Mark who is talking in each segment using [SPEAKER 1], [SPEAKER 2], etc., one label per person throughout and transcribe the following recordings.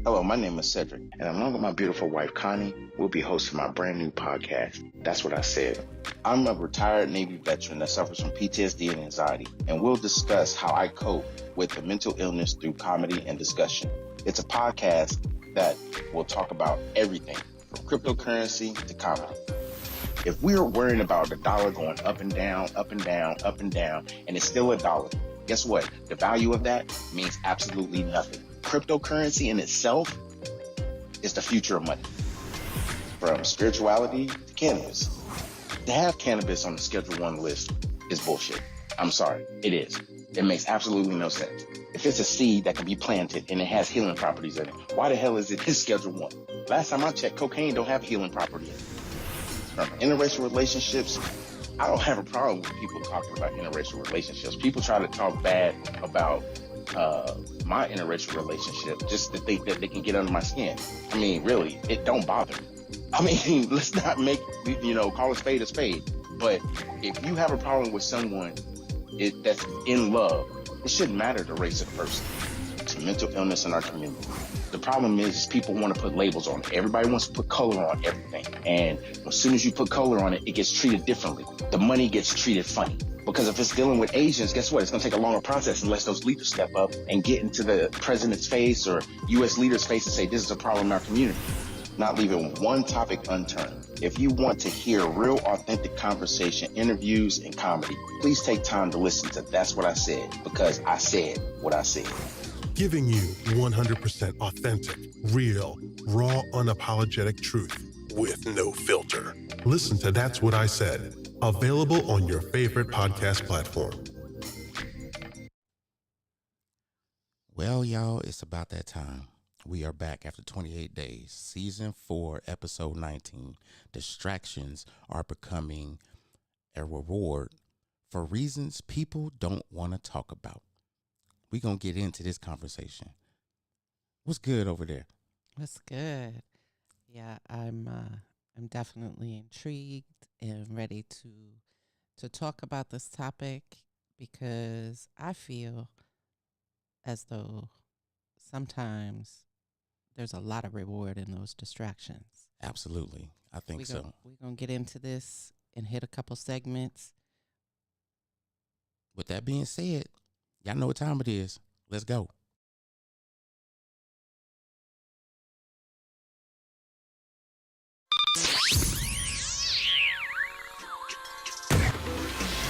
[SPEAKER 1] Hello, my name is Cedric, and along with my beautiful wife Connie, we'll be hosting my brand new podcast. That's what I said. I'm a retired Navy veteran that suffers from PTSD and anxiety, and we'll discuss how I cope with the mental illness through comedy and discussion. It's a podcast that will talk about everything from cryptocurrency to comedy. If we're worrying about the dollar going up and down, up and down, up and down, and it's still a dollar, guess what? The value of that means absolutely nothing. Cryptocurrency in itself is the future of money. From spirituality to cannabis. To have cannabis on the Schedule 1 list is bullshit. I'm sorry, it is. It makes absolutely no sense. If it's a seed that can be planted and it has healing properties in it, why the hell is it in Schedule 1? Last time I checked, cocaine don't have healing property in it. From interracial relationships, I don't have a problem with people talking about interracial relationships. People try to talk bad about my interracial relationship just to think that they can get under my skin. I mean, really, it don't bother me. I mean, let's not make, call a spade a spade. But if you have a problem with someone that's in love, it shouldn't matter the race of the person. It's a mental illness in our community. The problem is people want to put labels on it. Everybody wants to put color on everything. And as soon as you put color on it, it gets treated differently. The money gets treated funny. Because if it's dealing with Asians, guess what? It's going to take a longer process unless those leaders step up and get into the president's face or U.S. leaders' face and say, this is a problem in our community. Not leaving one topic unturned. If you want to hear real, authentic conversation, interviews, and comedy, please take time to listen to That's What I Said, because I said what I said.
[SPEAKER 2] Giving you 100% authentic, real, raw, unapologetic truth with no filter. Listen to That's What I Said. Available on your favorite podcast platform.
[SPEAKER 3] Well, y'all, it's about that time. We are back after 28 days. Season 4, episode 19. Distractions are becoming a reward for reasons people don't want to talk about. We're going to get into this conversation. What's good over there?
[SPEAKER 4] What's good? Yeah, I'm definitely intrigued and ready to talk about this topic because I feel as though sometimes there's a lot of reward in those distractions.
[SPEAKER 3] Absolutely. I think so.
[SPEAKER 4] We're going to get into this and hit a couple segments.
[SPEAKER 3] With that being said, y'all know what time it is. Let's go.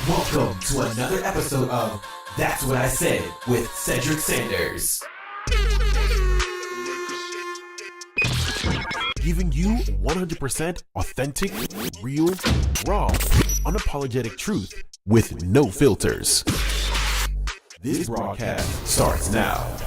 [SPEAKER 5] Welcome to another episode of That's What I Said with Cedric Sanders.
[SPEAKER 6] Giving you 100% authentic, real, raw, unapologetic truth with no filters. This broadcast starts now.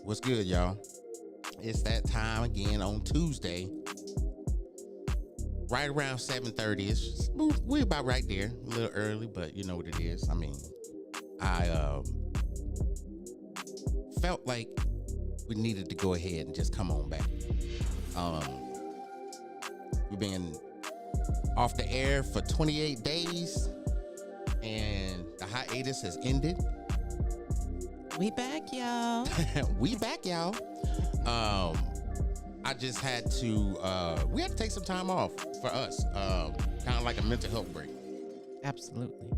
[SPEAKER 3] What's good, y'all? It's that time again on Tuesday. Right around 7:30. We're about right there. A little early, but you know what it is. I mean, I felt like we needed to go ahead and just come on back. We've been off the air for 28 days, and the hiatus has ended.
[SPEAKER 4] We back, y'all.
[SPEAKER 3] We back, y'all. I just had to, we had to take some time off for us, kind of like a mental health break.
[SPEAKER 4] Absolutely.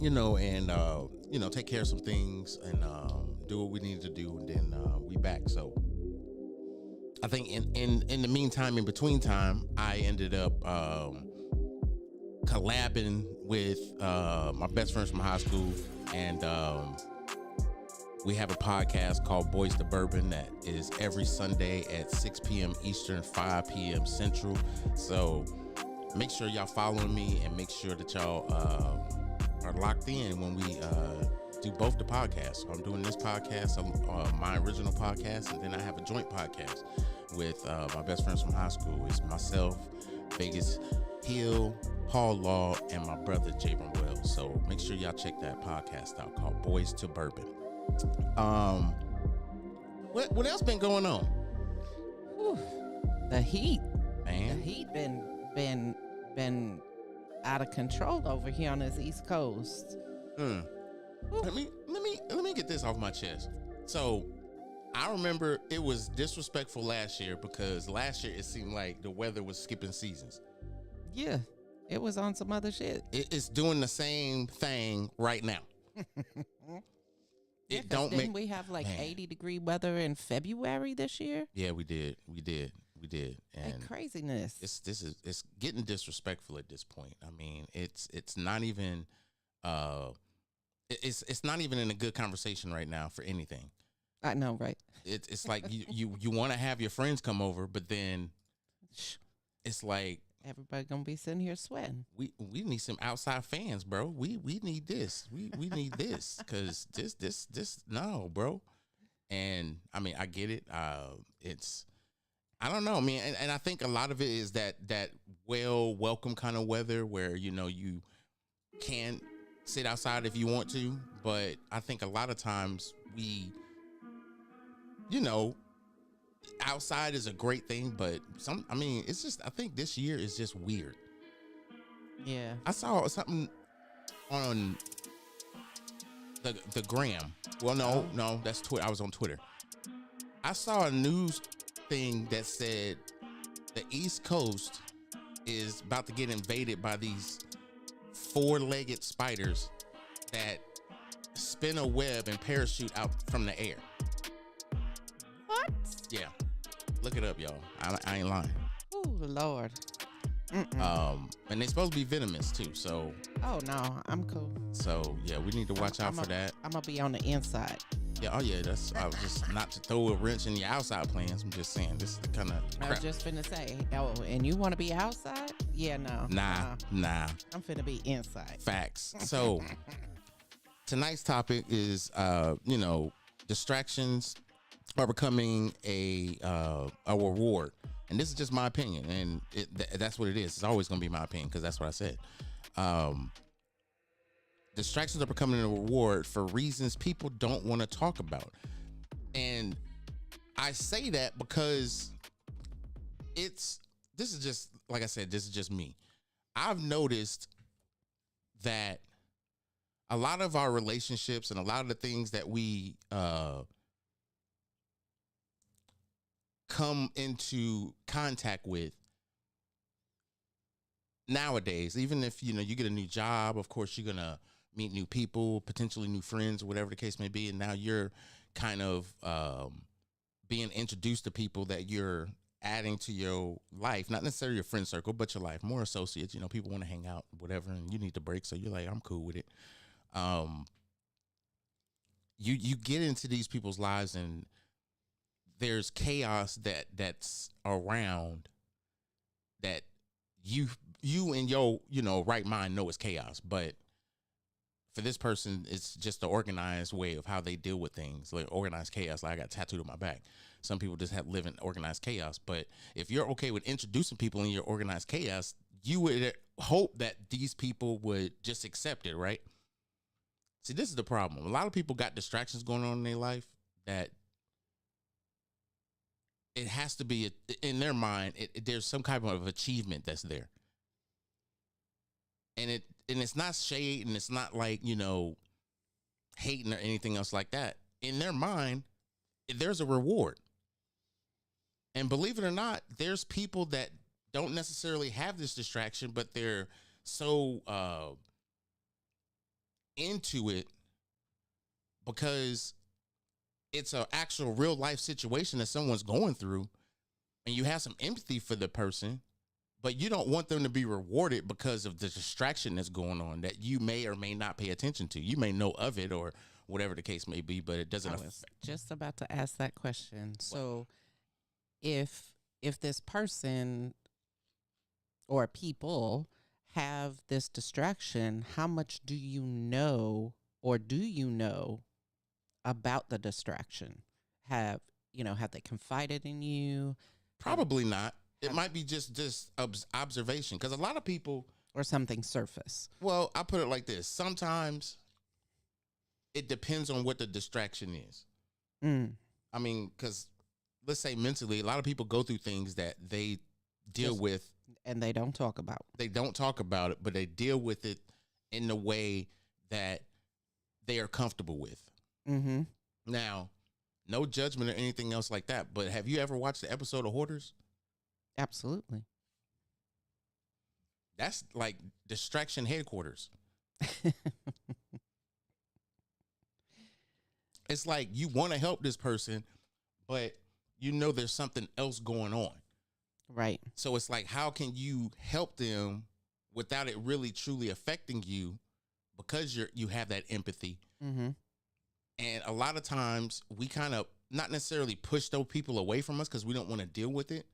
[SPEAKER 3] And take care of some things and do what we needed to do, and then we back. So I think in the meantime, in between time, I ended up collabing with my best friends from high school, and we have a podcast called Boys to Bourbon that is every Sunday at 6 p.m. Eastern, 5 p.m. Central. So make sure y'all following me, and make sure that y'all are locked in when we do both the podcasts. So I'm doing this podcast, my original podcast, and then I have a joint podcast with my best friends from high school. It's myself, Vegas Hill, Paul Law, and my brother Javon Wells. So make sure y'all check that podcast out called Boys to Bourbon. What else been going on?
[SPEAKER 4] Whew. The heat,
[SPEAKER 3] Man,
[SPEAKER 4] the heat been out of control over here on this East Coast.
[SPEAKER 3] Let me get this off my chest. So I remember it was disrespectful last year because last year it seemed like the weather was skipping seasons.
[SPEAKER 4] Yeah, it was on some other shit.
[SPEAKER 3] It's doing the same thing right now.
[SPEAKER 4] Yeah,
[SPEAKER 3] It don't
[SPEAKER 4] didn't
[SPEAKER 3] make.
[SPEAKER 4] we have like
[SPEAKER 3] Man.
[SPEAKER 4] 80-degree weather in February this year?
[SPEAKER 3] Yeah, we did, and
[SPEAKER 4] Like craziness.
[SPEAKER 3] it's getting disrespectful at this point. I mean, it's not even it's not even in a good conversation right now for anything.
[SPEAKER 4] I know, right?
[SPEAKER 3] It's like you want to have your friends come over, but then it's like
[SPEAKER 4] Everybody gonna be sitting here sweating.
[SPEAKER 3] we need some outside fans, bro. We need this. We need this because this no, bro. And I mean, I get it. It's I don't know, man, and I think a lot of it is that welcome kind of weather where you can sit outside if you want to, but I think a lot of times we, outside is a great thing, but it's just, I think this year is just weird.
[SPEAKER 4] Yeah.
[SPEAKER 3] I saw something on the gram. Well, no, that's Twitter. I was on Twitter. I saw a news thing that said the East Coast is about to get invaded by these 4-legged spiders that spin a web and parachute out from the air.
[SPEAKER 4] What?
[SPEAKER 3] Yeah. Look it up, y'all. I ain't lying.
[SPEAKER 4] Oh, Lord.
[SPEAKER 3] And they're supposed to be venomous too. So.
[SPEAKER 4] Oh no, I'm cool.
[SPEAKER 3] So yeah, we need to watch out for that.
[SPEAKER 4] I'm gonna be on the inside.
[SPEAKER 3] Yeah. Oh yeah. That's. I was just not to throw a wrench in your outside plans. I'm just saying this is the kind of.
[SPEAKER 4] I was just finna say, oh, and you want to be outside? Yeah, no.
[SPEAKER 3] Nah.
[SPEAKER 4] I'm finna be inside.
[SPEAKER 3] Facts. So tonight's topic is, distractions are becoming a reward. And this is just my opinion, and that's what it is. It's always going to be my opinion because that's what I said. Distractions are becoming a reward for reasons people don't want to talk about. And I say that because this is just, like I said, this is just me. I've noticed that a lot of our relationships and a lot of the things that we come into contact with nowadays, even if you get a new job, of course you're gonna meet new people, potentially new friends, whatever the case may be, and now you're kind of being introduced to people that you're adding to your life, not necessarily your friend circle, but your life, more associates. People want to hang out, whatever, and you need to break, so you're like, I'm cool with it. You get into these people's lives, and there's chaos that's around that you in your right mind know it's chaos, but for this person it's just the organized way of how they deal with things, like organized chaos. Like I got tattooed on my back. Some people just have live in organized chaos, but if you're okay with introducing people in your organized chaos, you would hope that these people would just accept it, right? See, this is the problem. A lot of people got distractions going on in their life that it has to be in their mind. There's some kind of achievement that's there, and it's not shade, and it's not like hating or anything else like that. In their mind, there's a reward, and believe it or not, there's people that don't necessarily have this distraction, but they're so into it because it's an actual real life situation that someone's going through, and you have some empathy for the person, but you don't want them to be rewarded because of the distraction that's going on that you may or may not pay attention to. You may know of it or whatever the case may be, but it doesn't
[SPEAKER 4] I
[SPEAKER 3] affect.
[SPEAKER 4] was just about to ask that question. So if this person or people have this distraction, how much do you know or do you know about the distraction? Have they confided in you?
[SPEAKER 3] Probably not. It might be just observation, because a lot of people,
[SPEAKER 4] or something surface.
[SPEAKER 3] well, I put it like this. Sometimes it depends on what the distraction is. I mean, because let's say mentally, a lot of people go through things that they deal with.
[SPEAKER 4] And they don't talk about.
[SPEAKER 3] They don't talk about it, but they deal with it in the way that they are comfortable with.
[SPEAKER 4] Mm-hmm.
[SPEAKER 3] Now, no judgment or anything else like that, but have you ever watched the episode of Hoarders?
[SPEAKER 4] Absolutely.
[SPEAKER 3] That's like distraction headquarters. It's like you want to help this person, but you know there's something else going on.
[SPEAKER 4] Right.
[SPEAKER 3] So it's like, how can you help them without it really truly affecting you, because you have that empathy.
[SPEAKER 4] Mm-hmm.
[SPEAKER 3] And a lot of times we kind of not necessarily push those people away from us because we don't want to deal with it.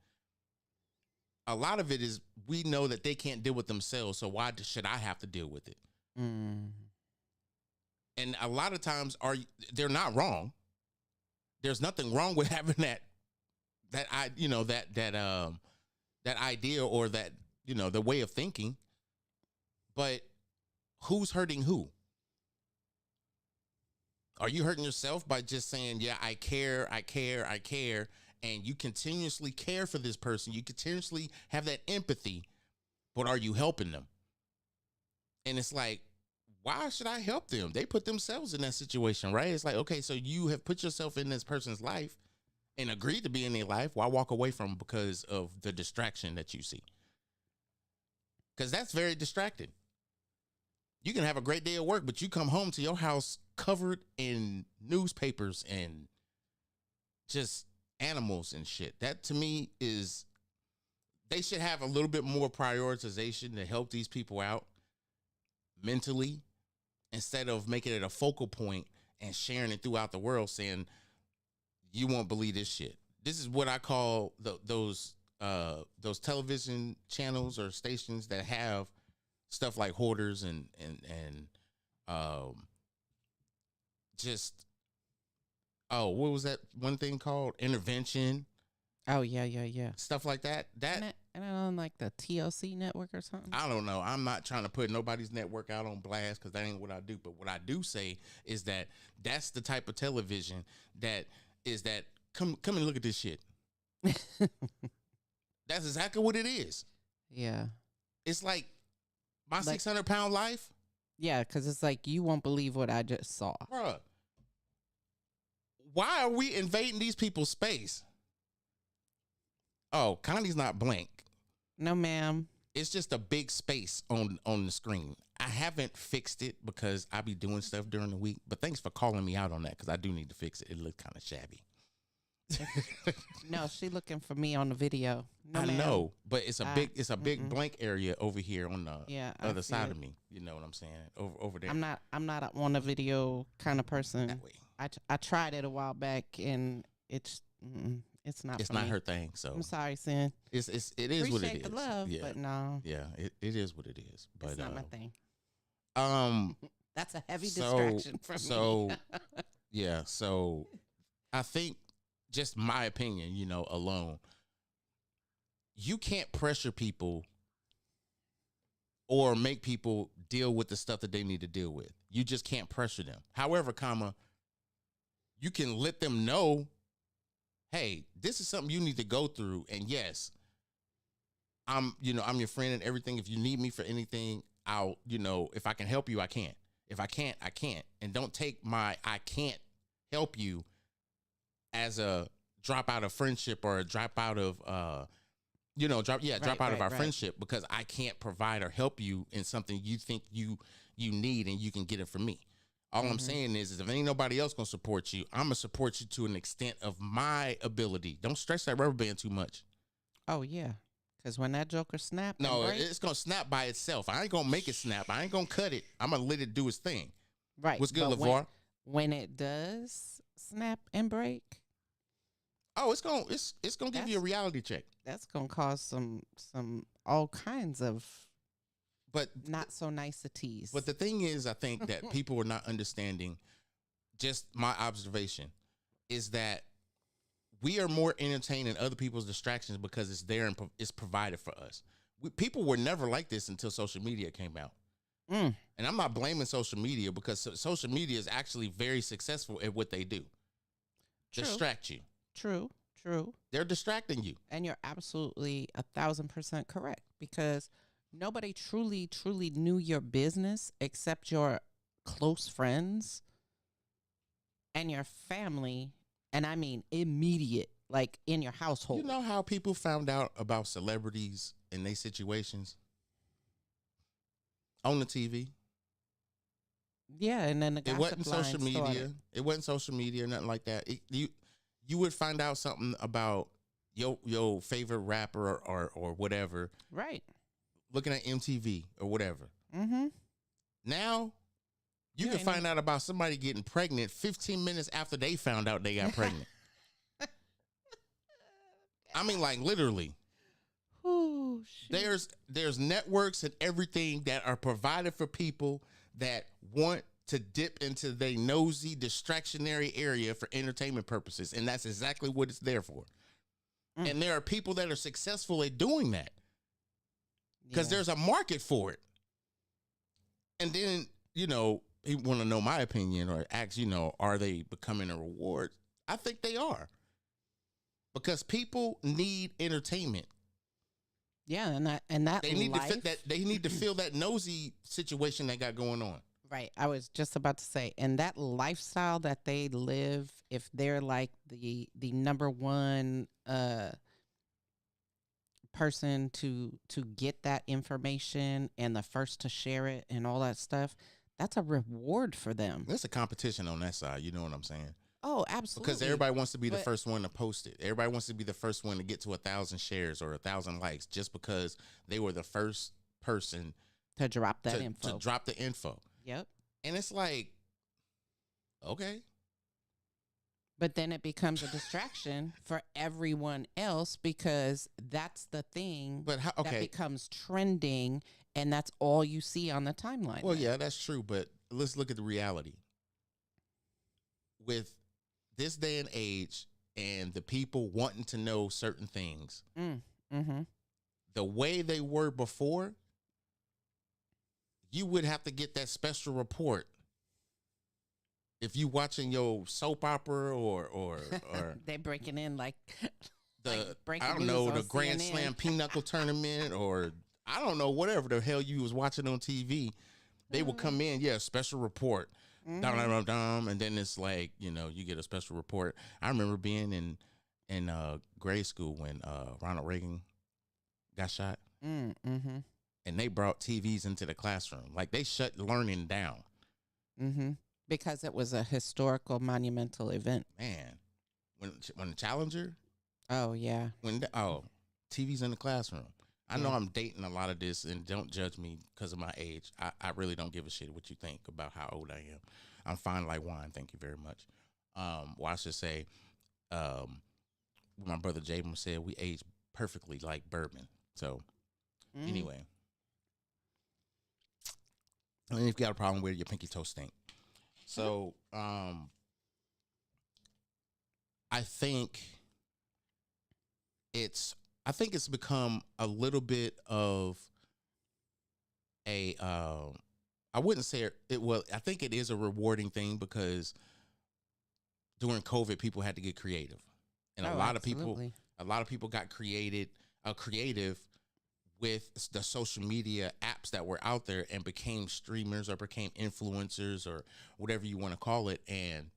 [SPEAKER 3] A lot of it is we know that they can't deal with themselves, so why should I have to deal with it?
[SPEAKER 4] Mm.
[SPEAKER 3] And a lot of times they're not wrong. There's nothing wrong with having that idea or that, the way of thinking. But who's hurting who? Are you hurting yourself by just saying, yeah, I care, and you continuously care for this person, you continuously have that empathy, but are you helping them? And it's like, why should I help them? They put themselves in that situation, right? It's like, okay, so you have put yourself in this person's life and agreed to be in their life. Why walk away from them because of the distraction that you see? Because that's very distracting. You can have a great day at work, but you come home to your house covered in newspapers and just animals and shit. That to me is, they should have a little bit more prioritization to help these people out mentally, instead of making it a focal point and sharing it throughout the world saying, you won't believe this shit. This is what I call those television channels or stations that have stuff like Hoarders and what was that one thing called? Intervention.
[SPEAKER 4] Oh, yeah.
[SPEAKER 3] Stuff like that.
[SPEAKER 4] And on like the TLC network or something?
[SPEAKER 3] I don't know. I'm not trying to put nobody's network out on blast because that ain't what I do. But what I do say is that that's the type of television that is that, come and look at this shit. That's exactly what it is.
[SPEAKER 4] Yeah.
[SPEAKER 3] It's like my 600-pound life.
[SPEAKER 4] Yeah, because it's like, you won't believe what I just saw.
[SPEAKER 3] Bruh. Why are we invading these people's space? Oh, Connie's not blank.
[SPEAKER 4] No, ma'am.
[SPEAKER 3] It's just a big space on the screen. I haven't fixed it because I be doing stuff during the week, but thanks for calling me out on that because I do need to fix it. It looked kind of shabby.
[SPEAKER 4] No, she looking for me on the video. No,
[SPEAKER 3] I
[SPEAKER 4] ma'am.
[SPEAKER 3] know, but it's a big blank area over here on the other side of me. You know what I'm saying? Over there.
[SPEAKER 4] I'm not on a video kind of person.
[SPEAKER 3] That way.
[SPEAKER 4] I tried it a while back and it's not.
[SPEAKER 3] It's
[SPEAKER 4] for
[SPEAKER 3] not
[SPEAKER 4] me.
[SPEAKER 3] her thing. So
[SPEAKER 4] I'm sorry, Sin.
[SPEAKER 3] it is
[SPEAKER 4] Appreciate
[SPEAKER 3] what it is.
[SPEAKER 4] the love,
[SPEAKER 3] Yeah.
[SPEAKER 4] but no.
[SPEAKER 3] Yeah, it is what it is. But
[SPEAKER 4] It's not my thing.
[SPEAKER 3] That's
[SPEAKER 4] a heavy distraction for me.
[SPEAKER 3] So yeah, so I think, just my opinion, alone, you can't pressure people or make people deal with the stuff that they need to deal with. You just can't pressure them. However, you can let them know, hey, this is something you need to go through. And yes, I'm your friend and everything. If you need me for anything, I'll, if I can help you, I can. If I can't, I can't. And don't take my I can't help you as a drop out of friendship or a drop out of drop out of our friendship because I can't provide or help you in something you think you need and you can get it from me. All I'm saying is if ain't nobody else gonna support you, I'm gonna support you to an extent of my ability. Don't stretch that rubber band too much.
[SPEAKER 4] Oh yeah, Because when that joker snap,
[SPEAKER 3] No, it's gonna snap by itself. I ain't gonna make it snap. I ain't gonna cut it. I'm gonna let it do its thing.
[SPEAKER 4] right.
[SPEAKER 3] What's good,
[SPEAKER 4] but
[SPEAKER 3] LeVar?
[SPEAKER 4] when it does snap and break,
[SPEAKER 3] Oh, it's gonna give you a reality check.
[SPEAKER 4] that's gonna cause some all kinds of
[SPEAKER 3] But
[SPEAKER 4] not so niceties.
[SPEAKER 3] But the thing is, I think that people are not understanding. Just my observation is that we are more entertained in other people's distractions because it's there and it's provided for us. People were never like this until social media came out. And I'm not blaming social media because social media is actually very successful at what they do.
[SPEAKER 4] True.
[SPEAKER 3] Distract you.
[SPEAKER 4] True.
[SPEAKER 3] They're distracting you.
[SPEAKER 4] And you're absolutely 1,000% correct, because nobody truly knew your business except your close friends and your family. And I mean immediate, like in your household.
[SPEAKER 3] You know how people found out about celebrities and their situations? On the TV.
[SPEAKER 4] Yeah, and then the gossip
[SPEAKER 3] It wasn't social
[SPEAKER 4] line
[SPEAKER 3] media.
[SPEAKER 4] started.
[SPEAKER 3] It wasn't social media, nothing like that. You would find out something about your favorite rapper or whatever,
[SPEAKER 4] Right.
[SPEAKER 3] looking at MTV or whatever.
[SPEAKER 4] Mm-hmm.
[SPEAKER 3] Now, you can find out about somebody getting pregnant 15 minutes after they found out they got pregnant. I mean, like literally.
[SPEAKER 4] Oh, shit.
[SPEAKER 3] There's networks and everything that are provided for people that want to dip into their nosy distractionary area for entertainment purposes, and that's exactly what it's there for. And there are people that are successful at doing that because there's a market for it. And then, you want to know my opinion or ask, are they becoming a reward? I think they are, because people need entertainment.
[SPEAKER 4] Yeah, and that
[SPEAKER 3] They need
[SPEAKER 4] life,
[SPEAKER 3] to fit that. They need to feel that nosy situation they got going on.
[SPEAKER 4] Right. I was just about to say, and that lifestyle that they live, if they're like the number one person to get that information and the first to share it and all that stuff, that's a reward for them.
[SPEAKER 3] There's a competition on that side. You know what I'm saying?
[SPEAKER 4] Oh, absolutely.
[SPEAKER 3] Because everybody wants to be the first one to post it. Everybody wants to be the first one to get to 1,000 shares or 1,000 likes just because they were the first person
[SPEAKER 4] to drop that info.
[SPEAKER 3] To drop the info.
[SPEAKER 4] Yep.
[SPEAKER 3] And it's like, okay.
[SPEAKER 4] But then it becomes a distraction for everyone else because that's the thing that becomes trending, and that's all you see on the timeline.
[SPEAKER 3] Well, yeah, that's true. But let's look at the reality. With this day and age and the people wanting to know certain things, the way they were before, you would have to get that special report. If you watching your soap opera or
[SPEAKER 4] they're breaking in like
[SPEAKER 3] the
[SPEAKER 4] breaking
[SPEAKER 3] I don't
[SPEAKER 4] news
[SPEAKER 3] know
[SPEAKER 4] on
[SPEAKER 3] the Grand
[SPEAKER 4] CNN.
[SPEAKER 3] Slam Pinochle tournament or I don't know whatever the hell you was watching on TV, they will come in, special report, and then it's like you get a special report. I remember being in grade school when Ronald Reagan got shot, and they brought TVs into the classroom, like they shut learning down.
[SPEAKER 4] Because it was a historical, monumental event.
[SPEAKER 3] Man, when the Challenger.
[SPEAKER 4] Oh, yeah.
[SPEAKER 3] TV's in the classroom. I know I'm dating a lot of this, and don't judge me because of my age. I really don't give a shit what you think about how old I am. I'm fine like wine. Thank you very much. Well, I should say, my brother Jaden said we age perfectly like bourbon. So, anyway. And if you got a problem with it, your pinky toe stink. So, I think it's become a little bit of a, I wouldn't say it well, I think it is a rewarding thing because during COVID, people had to get creative. And a lot of people got creative with the social media apps that were out there and became streamers or became influencers or whatever you want to call it and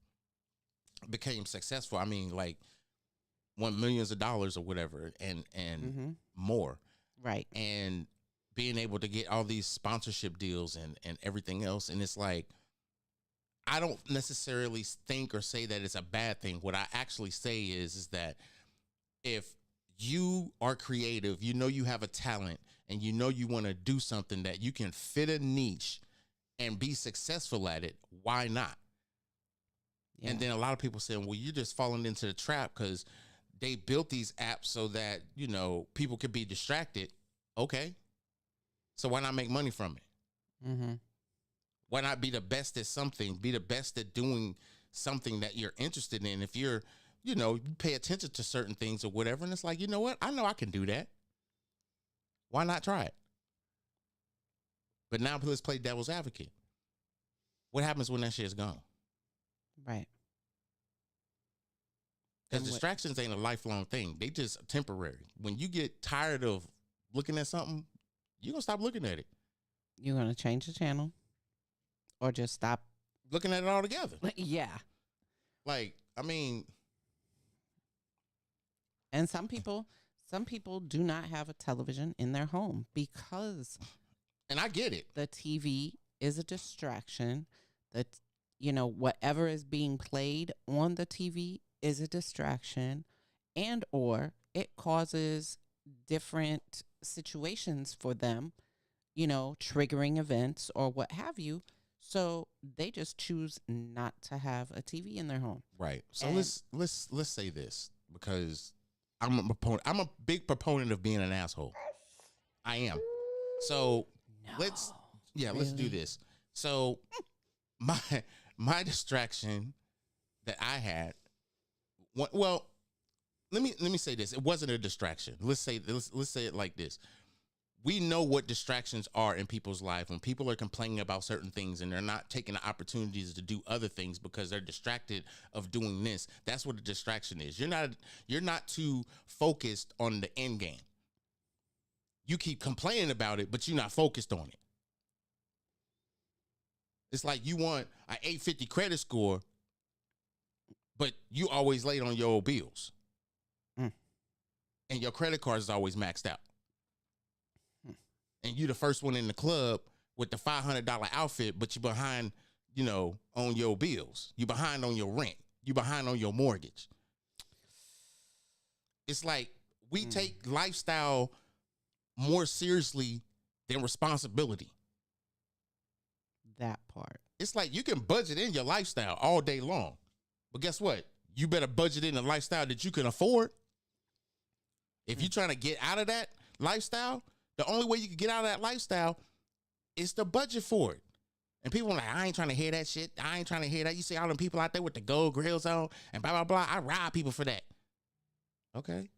[SPEAKER 3] became successful. I mean, like won millions of dollars or whatever and more.
[SPEAKER 4] Right.
[SPEAKER 3] And being able to get all these sponsorship deals and everything else. And it's like, I don't necessarily think or say that it's a bad thing. What I actually say is that if you are creative, you know you have a talent, and you know you want to do something that you can fit a niche and be successful at it, why not?
[SPEAKER 4] Yeah.
[SPEAKER 3] And then a lot of people saying, well, you're just falling into the trap because they built these apps so that, you know, people could be distracted. Okay. So why not make money from it?
[SPEAKER 4] Mm-hmm.
[SPEAKER 3] Why not be the best at something? Be the best at doing something that you're interested in. If you're, you know, you pay attention to certain things or whatever, and it's like, you know what? I know I can do that. Why not try it? But now let's play devil's advocate. What happens when that shit's gone?
[SPEAKER 4] Right.
[SPEAKER 3] Because distractions ain't a lifelong thing. They just temporary. When you get tired of looking at something, you're going to stop looking at it.
[SPEAKER 4] You're going to change the channel or just stop
[SPEAKER 3] looking at it all together.
[SPEAKER 4] Yeah.
[SPEAKER 3] Like, I mean.
[SPEAKER 4] And some people do not have a television in their home because.
[SPEAKER 3] And I get it.
[SPEAKER 4] The TV is a distraction. That, you know, whatever is being played on the TV is a distraction, and or it causes different situations for them, you know, triggering events or what have you. So they just choose not to have a TV in their home.
[SPEAKER 3] Right. So let's say this, because I'm a big proponent of being an asshole. I am. So let's do this. So my distraction that I had. Well, let me say this. It wasn't a distraction. Let's say it like this. We know what distractions are in people's life when people are complaining about certain things and they're not taking the opportunities to do other things because they're distracted of doing this. That's what a distraction is. You're not too focused on the end game. You keep complaining about it, but you're not focused on it. It's like you want an 850 credit score, but you always late on your bills. And your credit card is always maxed out. And you the first one in the club with the $500 outfit, but you behind, you know, on your bills. You behind on your rent. You behind on your mortgage. It's like we take lifestyle more seriously than responsibility.
[SPEAKER 4] That part.
[SPEAKER 3] It's like you can budget in your lifestyle all day long. But guess what? You better budget in a lifestyle that you can afford. If you're trying to get out of that lifestyle, the only way you can get out of that lifestyle is to budget for it. And people are like, I ain't trying to hear that shit. I ain't trying to hear that. You see all them people out there with the gold grills on and blah, blah, blah. I rob people for that. Okay.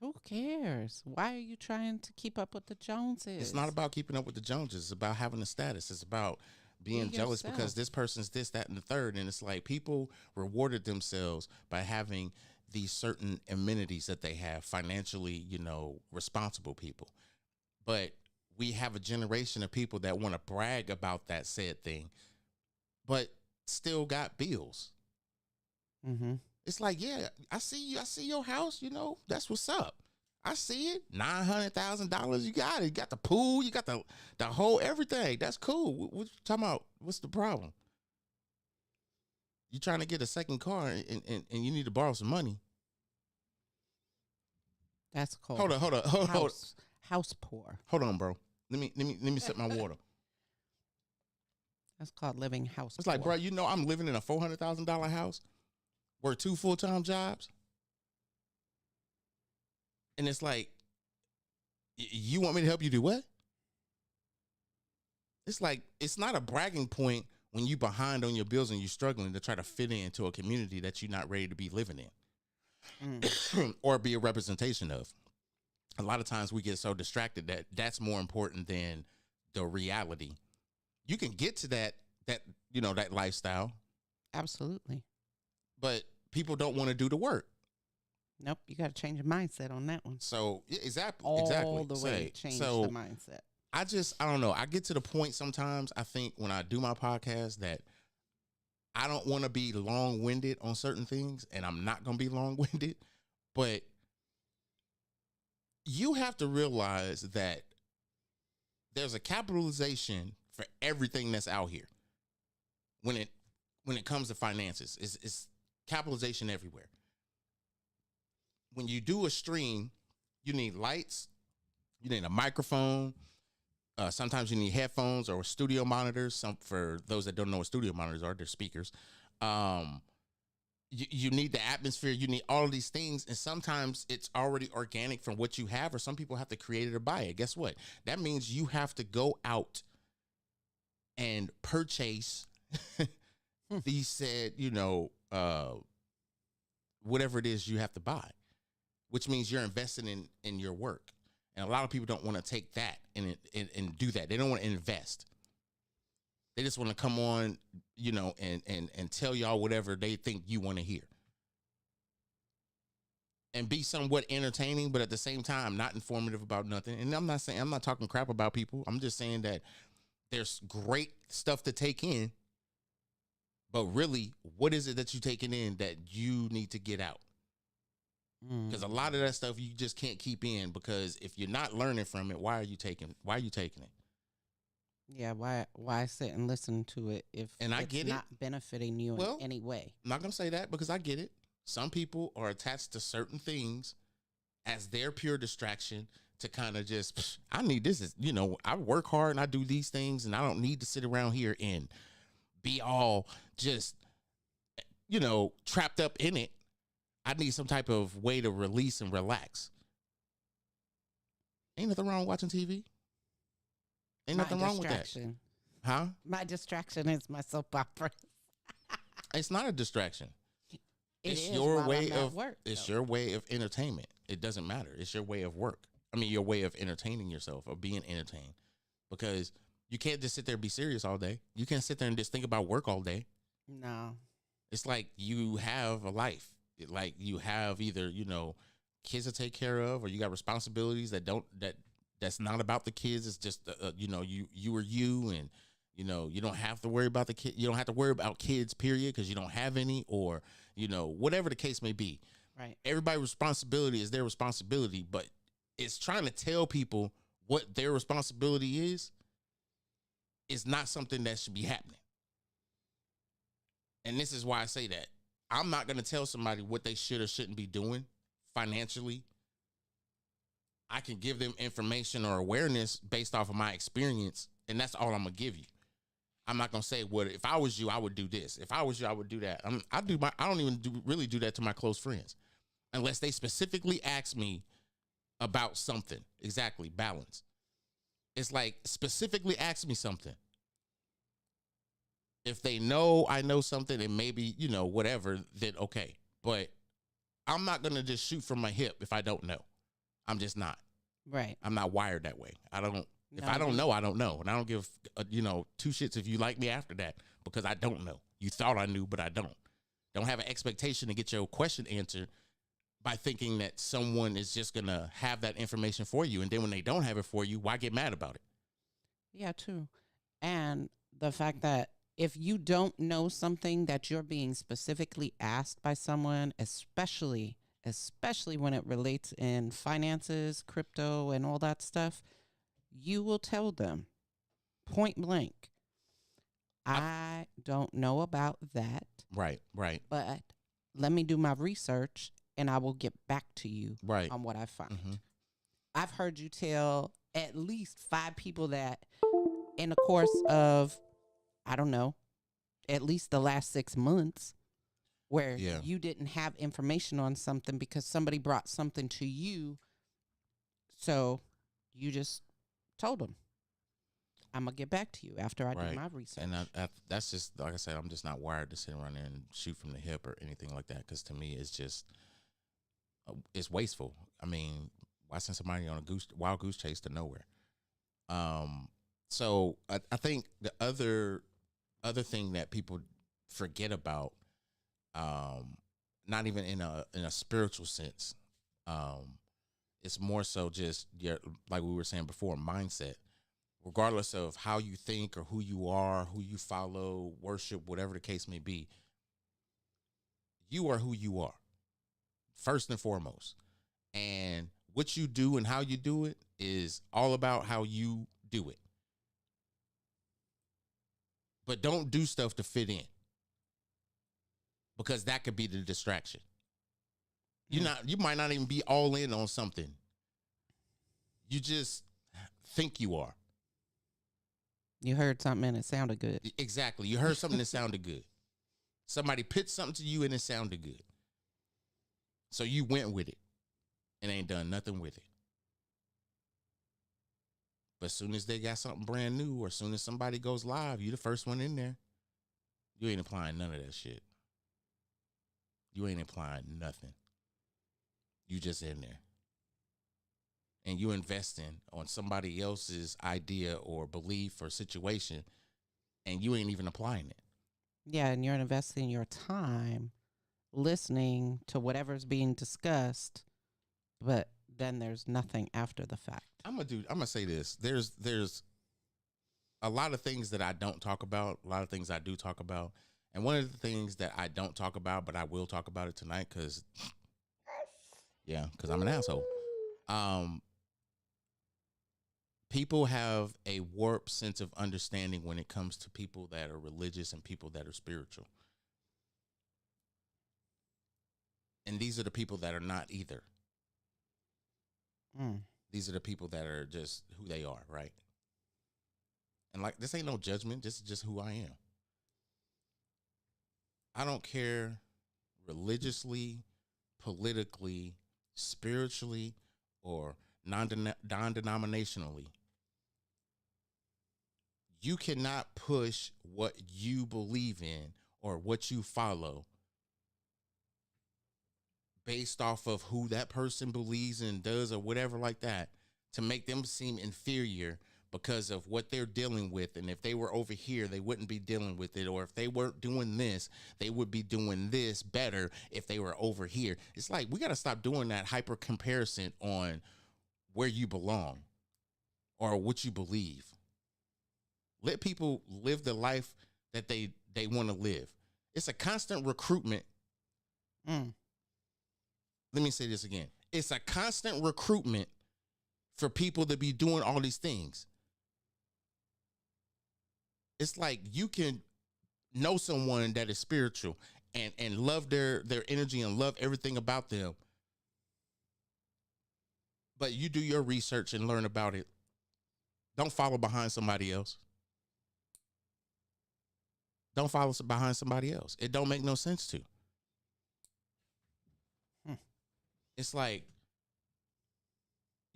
[SPEAKER 4] Who cares? Why are you trying to keep up with the Joneses?
[SPEAKER 3] It's not about keeping up with the Joneses. It's about having a status. It's about being jealous because this person's this, that, and the third. And it's like people rewarded themselves by having these certain amenities that they have, financially, you know, responsible people. But we have a generation of people that want to brag about that said thing, but still got bills.
[SPEAKER 4] Mm-hmm.
[SPEAKER 3] It's like, yeah, I see you. I see your house. You know, that's what's up. I see it. $900,000. You got it. You got the pool. You got the whole everything. That's cool. What you talking about? What's the problem? You trying to get a second car and you need to borrow some money.
[SPEAKER 4] That's called
[SPEAKER 3] hold on.
[SPEAKER 4] House poor.
[SPEAKER 3] Hold on, bro. Let me sip my water.
[SPEAKER 4] That's called living house
[SPEAKER 3] It's
[SPEAKER 4] poor.
[SPEAKER 3] like, bro, you know I'm living in a $400,000 house, work 2 full-time jobs. And it's like, you want me to help you do what? It's like, it's not a bragging point when you behind on your bills and you're struggling to try to fit into a community that you're not ready to be living in or be a representation of. A lot of times we get so distracted that that's more important than the reality. You can get to that you know, that lifestyle.
[SPEAKER 4] Absolutely.
[SPEAKER 3] But people don't want to do the work.
[SPEAKER 4] Nope, you got to change your mindset on that one.
[SPEAKER 3] So, yeah, exactly.
[SPEAKER 4] All the way change the mindset.
[SPEAKER 3] I don't know. I get to the point sometimes, I think, when I do my podcast that I don't want to be long-winded on certain things, and I'm not going to be long-winded, but you have to realize that there's a capitalization for everything that's out here. When it comes to finances, it's capitalization everywhere. when you do a stream, you need lights, you need a microphone. Sometimes you need headphones or studio monitors. For those that don't know what studio monitors are, they're speakers. You need the atmosphere. You need all of these things. And sometimes it's already organic from what you have, or some people have to create it or buy it. Guess what? That means you have to go out and purchase these said, whatever it is you have to buy, which means you're investing in your work. And a lot of people don't want to take that and do that. They don't want to invest. They just want to come on, and tell y'all whatever they think you want to hear. And be somewhat entertaining, but at the same time, not informative about nothing. And I'm not talking crap about people. I'm just saying that there's great stuff to take in. But really, what is it that you're taking in that you need to get out? Because a lot of that stuff you just can't keep in, because if you're not learning from it, why are you taking it?
[SPEAKER 4] Yeah, why sit and listen to it if
[SPEAKER 3] I
[SPEAKER 4] it's
[SPEAKER 3] get
[SPEAKER 4] not benefiting you in any way?
[SPEAKER 3] I'm not going to say that, because I get it. Some people are attached to certain things as their pure distraction to kind of just, I need this. I work hard and I do these things, and I don't need to sit around here and be all just, trapped up in it. I need some type of way to release and relax. Ain't nothing wrong with watching TV. Ain't nothing wrong with that. Huh?
[SPEAKER 4] My distraction is my soap opera.
[SPEAKER 3] It's not a distraction.
[SPEAKER 4] It's
[SPEAKER 3] your way
[SPEAKER 4] of
[SPEAKER 3] work. It's your way of entertainment. It doesn't matter. It's your way of work. Your way of entertaining yourself, or being entertained. Because you can't just sit there and be serious all day. You can't sit there and just think about work all day.
[SPEAKER 4] No.
[SPEAKER 3] It's like you have a life. Like you have either, kids to take care of, or you got responsibilities that's not about the kids. It's just, you are you, and, you don't have to worry about the kid. You don't have to worry about kids, period, because you don't have any, or, whatever the case may be.
[SPEAKER 4] Right.
[SPEAKER 3] Everybody's responsibility is their responsibility, but it's trying to tell people what their responsibility is not something that should be happening. And this is why I say that. I'm not going to tell somebody what they should or shouldn't be doing financially. I can give them information or awareness based off of my experience, and that's all I'm going to give you. I'm not going to say, well, if I was you, I would do this. If I was you, I would do that. I don't even really do that to my close friends unless they specifically ask me about something. Exactly. Balance. It's like, specifically ask me something. If they know I know something and maybe, whatever, then okay. But I'm not going to just shoot from my hip if I don't know. I'm just not.
[SPEAKER 4] Right.
[SPEAKER 3] I'm not wired that way. If I don't know, I don't know. And I don't give, two shits if you like me after that, because I don't know. You thought I knew, but I don't. Don't have an expectation to get your question answered by thinking that someone is just going to have that information for you. And then when they don't have it for you, why get mad about it?
[SPEAKER 4] Yeah, true. And the fact that if you don't know something that you're being specifically asked by someone, especially when it relates in finances, crypto, and all that stuff, you will tell them point blank, I don't know about that.
[SPEAKER 3] Right.
[SPEAKER 4] But let me do my research and I will get back to you on what I find. Mm-hmm. I've heard you tell at least 5 people that in the course of, I don't know, at least the last 6 months, where you didn't have information on something because somebody brought something to you. So you just told them, I'm going to get back to you after I do my research.
[SPEAKER 3] And that's just, like I said, I'm just not wired to sit around there and shoot from the hip or anything like that. Because to me, it's just, it's wasteful. Why send somebody on a wild goose chase to nowhere? So I think the other thing that people forget about, not even in a spiritual sense, it's more so just like we were saying before, mindset. Regardless of how you think or who you are, who you follow, worship, whatever the case may be, you are who you are, first and foremost. And what you do and how you do it is all about how you do it. But don't do stuff to fit in, because that could be the distraction. You might not even be all in on something. You just think you are.
[SPEAKER 4] You heard something and it sounded good.
[SPEAKER 3] Exactly. You heard something that sounded good. Somebody pitched something to you and it sounded good. So you went with it and ain't done nothing with it. But as soon as they got something brand new, or as soon as somebody goes live, you the first one in there. You ain't applying none of that shit. You ain't applying nothing. You just in there. And you investing on somebody else's idea or belief or situation, and you ain't even applying it.
[SPEAKER 4] Yeah, and you're investing your time listening to whatever's being discussed, but then there's nothing after the fact.
[SPEAKER 3] I'm gonna say this. There's a lot of things that I don't talk about, a lot of things I do talk about. And one of the things that I don't talk about, but I will talk about it tonight because I'm an asshole. People have a warped sense of understanding when it comes to people that are religious and people that are spiritual. And these are the people that are not either. These are the people that are just who they are, right? And like, this ain't no judgment. This is just who I am. I don't care religiously, politically, spiritually, or non-denominationally. You cannot push what you believe in or what you follow based off of who that person believes and does or whatever like that to make them seem inferior because of what they're dealing with. And if they were over here, they wouldn't be dealing with it. Or if they weren't doing this, they would be doing this better if they were over here. It's like, we got to stop doing that hyper comparison on where you belong or what you believe. Let people live the life that they want to live. It's a constant recruitment. Let me say this again. It's a constant recruitment for people to be doing all these things. It's like you can know someone that is spiritual and love their energy and love everything about them. But you do your research and learn about it. Don't follow behind somebody else. Don't follow behind somebody else. It don't make no sense to. It's like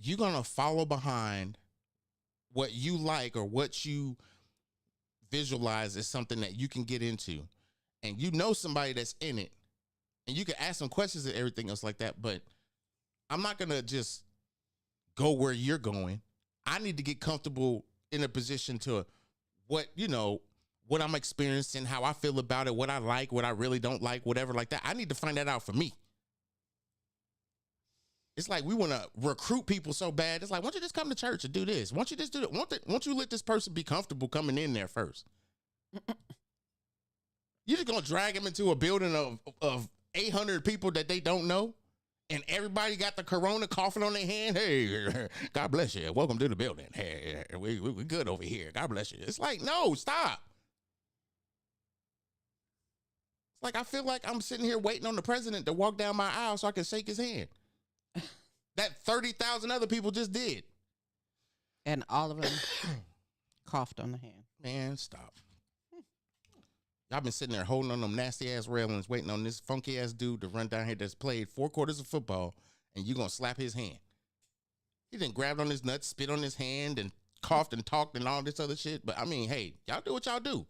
[SPEAKER 3] you're going to follow behind what you like or what you visualize as something that you can get into. And you know somebody that's in it. And you can ask them questions and everything else like that. But I'm not going to just go where you're going. I need to get comfortable in a position to what I'm experiencing, how I feel about it, what I like, what I really don't like, whatever like that. I need to find that out for me. It's like we want to recruit people so bad. It's like, why don't you just come to church and do this? Why don't you just do that? Why don't you let this person be comfortable coming in there first? You're just going to drag them into a building of 800 people that they don't know, and everybody got the corona coughing on their hand. Hey, God bless you. Welcome to the building. Hey, we good over here. God bless you. It's like, no, stop. It's like I feel like I'm sitting here waiting on the president to walk down my aisle so I can shake his hand. That 30,000 other people just did.
[SPEAKER 4] And all of them coughed on the hand.
[SPEAKER 3] Man, stop. Y'all been sitting there holding on them nasty ass railings, waiting on this funky ass dude to run down here that's played 4 quarters of football, and you gonna slap his hand. He done grabbed on his nuts, spit on his hand, and coughed and talked and all this other shit. But I mean, hey, y'all do what y'all do.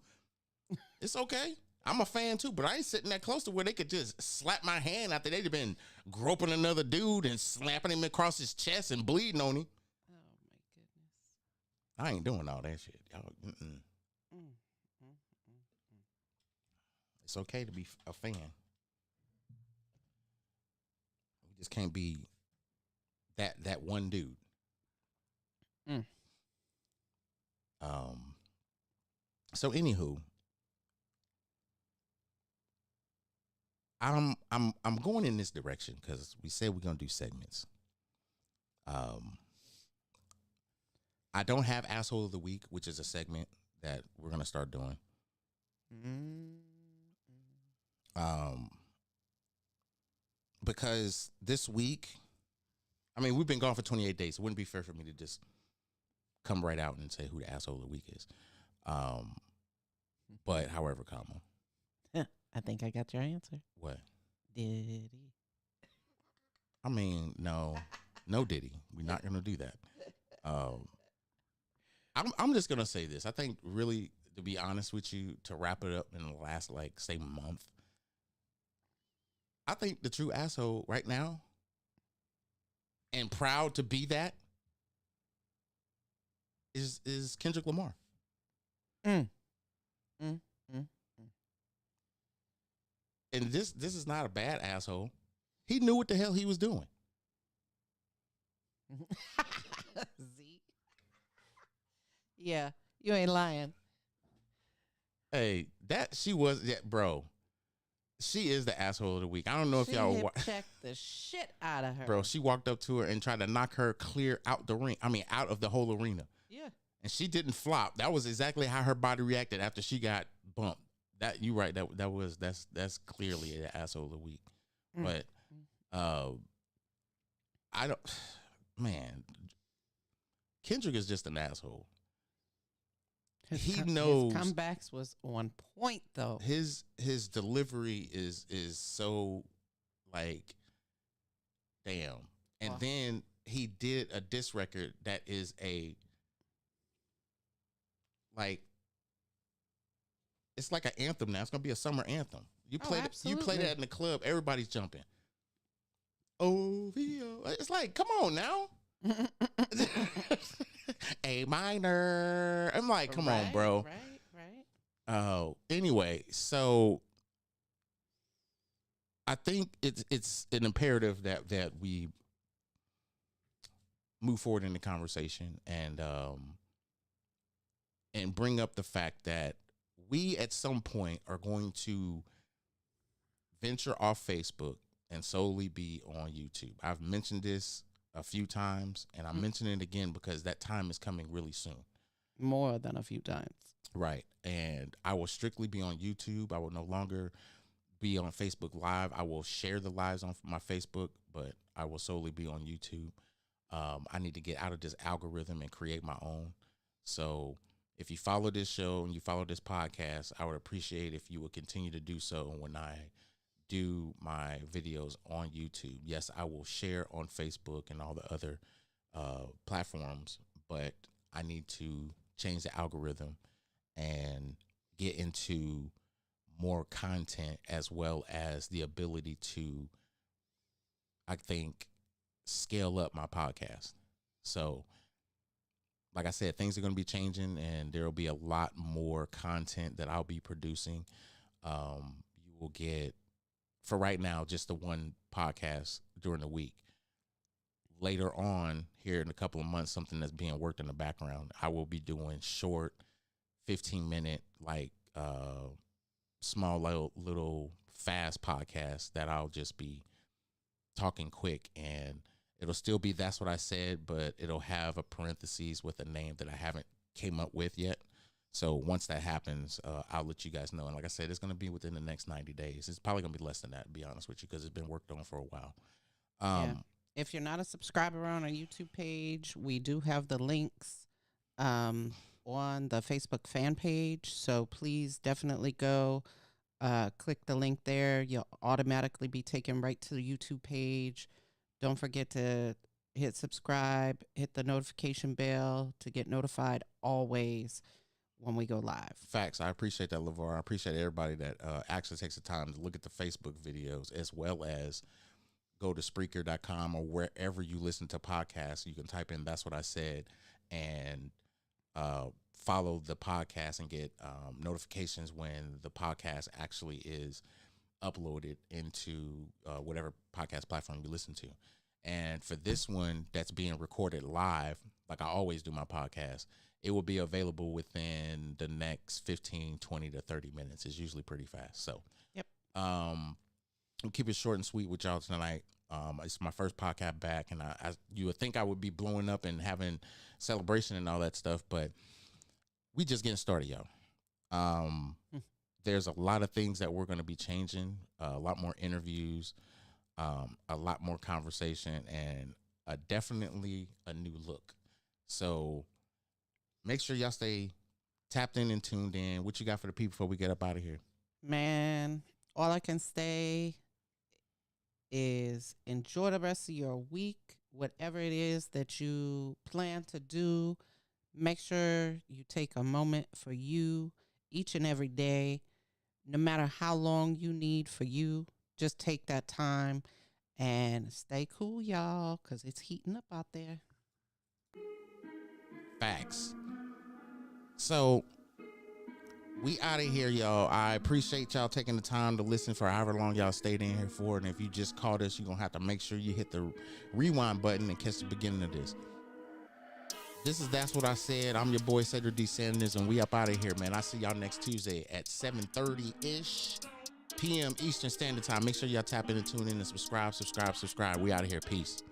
[SPEAKER 3] It's okay. I'm a fan too, but I ain't sitting that close to where they could just slap my hand after they'd been groping another dude and slapping him across his chest and bleeding on him.
[SPEAKER 4] Oh my goodness.
[SPEAKER 3] I ain't doing all that shit, y'all. It's okay to be a fan. We just can't be that one dude. So anywho, I'm going in this direction because we said we're gonna do segments. I don't have asshole of the week, which is a segment that we're gonna start doing. because this week, I mean, we've been gone for 28 days. It wouldn't be fair for me to just come right out and say who the asshole of the week is. But however, comma.
[SPEAKER 4] I think I got your answer.
[SPEAKER 3] What?
[SPEAKER 4] Diddy.
[SPEAKER 3] I mean, no Diddy. We're not gonna do that. I'm just gonna say this. I think really, to be honest with you, to wrap it up in the last say month, I think the true asshole right now, and proud to be that, is Kendrick Lamar.
[SPEAKER 4] Mm. Mm. Mm.
[SPEAKER 3] And this is not a bad asshole. He knew what the hell he was doing.
[SPEAKER 4] Z. Yeah, you ain't lying.
[SPEAKER 3] Hey, bro. She is the asshole of the week. I don't know if y'all
[SPEAKER 4] checked the shit out of her.
[SPEAKER 3] Bro, she walked up to her and tried to knock her clear out the ring. I mean, out of the whole arena.
[SPEAKER 4] Yeah.
[SPEAKER 3] And she didn't flop. That was exactly how her body reacted after she got bumped. That you right. That's clearly an asshole of the week. But I don't, man. Kendrick is just an asshole. He knows
[SPEAKER 4] his comebacks was on point though.
[SPEAKER 3] His delivery is so like, damn. And then he did a diss record that is it's like an anthem now. It's gonna be a summer anthem. You play that in the club, everybody's jumping. OVO. It's like, come on now. A minor. I'm like, come on, bro.
[SPEAKER 4] Right.
[SPEAKER 3] Oh, anyway, so I think it's an imperative that we move forward in the conversation and bring up the fact that we at some point are going to venture off Facebook and solely be on YouTube. I've mentioned this a few times, and I'm mentioning it again because that time is coming really soon.
[SPEAKER 4] More than a few times.
[SPEAKER 3] Right. And I will strictly be on YouTube. I will no longer be on Facebook Live. I will share the lives on my Facebook, but I will solely be on YouTube. I need to get out of this algorithm and create my own. So if you follow this show and you follow this podcast, I would appreciate if you would continue to do so when I do my videos on YouTube. Yes, I will share on Facebook and all the other platforms, but I need to change the algorithm and get into more content as well as the ability to, I think, scale up my podcast. So, like I said, things are going to be changing and there will be a lot more content that I'll be producing. You will get, for right now, just the one podcast during the week. Later on, here in a couple of months, something that's being worked in the background, I will be doing short 15-minute, small little fast podcasts that I'll just be talking quick, and it'll still be That's What I Said, but it'll have a parentheses with a name that I haven't came up with yet. So once that happens, I'll let you guys know. And like I said, it's going to be within the next 90 days. It's probably going to be less than that, to be honest with you, because it's been worked on for a while.
[SPEAKER 4] Yeah. If you're not a subscriber on our YouTube page, we do have the links on the Facebook fan page. So please definitely go click the link there. You'll automatically be taken right to the YouTube page. Don't forget to hit subscribe, hit the notification bell to get notified always when we go live.
[SPEAKER 3] Facts. I appreciate that, LeVar. I appreciate everybody that actually takes the time to look at the Facebook videos, as well as go to Spreaker.com or wherever you listen to podcasts. You can type in That's What I Said and follow the podcast and get notifications when the podcast actually is uploaded into whatever podcast platform you listen to. And for this one that's being recorded live, like I always do my podcast, it will be available within the next 15, 20 to 30 minutes. It's usually pretty fast. So,
[SPEAKER 4] yep.
[SPEAKER 3] We'll keep it short and sweet with y'all tonight. It's my first podcast back, and you would think I would be blowing up and having celebration and all that stuff, but we just getting started, y'all. There's a lot of things that we're going to be changing, a lot more interviews, a lot more conversation, and definitely a new look. So make sure y'all stay tapped in and tuned in. What you got for the people before we get up out of here?
[SPEAKER 4] Man, all I can say is enjoy the rest of your week. Whatever it is that you plan to do, make sure you take a moment for you each and every day. No matter how long you need for you, just take that time and stay cool, y'all, because it's heating up out there.
[SPEAKER 3] Facts. So we out of here, y'all. I appreciate y'all taking the time to listen for however long y'all stayed in here for. And if you just caught us, you're going to have to make sure you hit the rewind button and catch the beginning of this. This is That's What I Said. I'm your boy, Cedric D. Sanders, and we up out of here, man. I see y'all next Tuesday at 7:30-ish p.m. Eastern Standard Time. Make sure y'all tap in and tune in and subscribe. We out of here. Peace.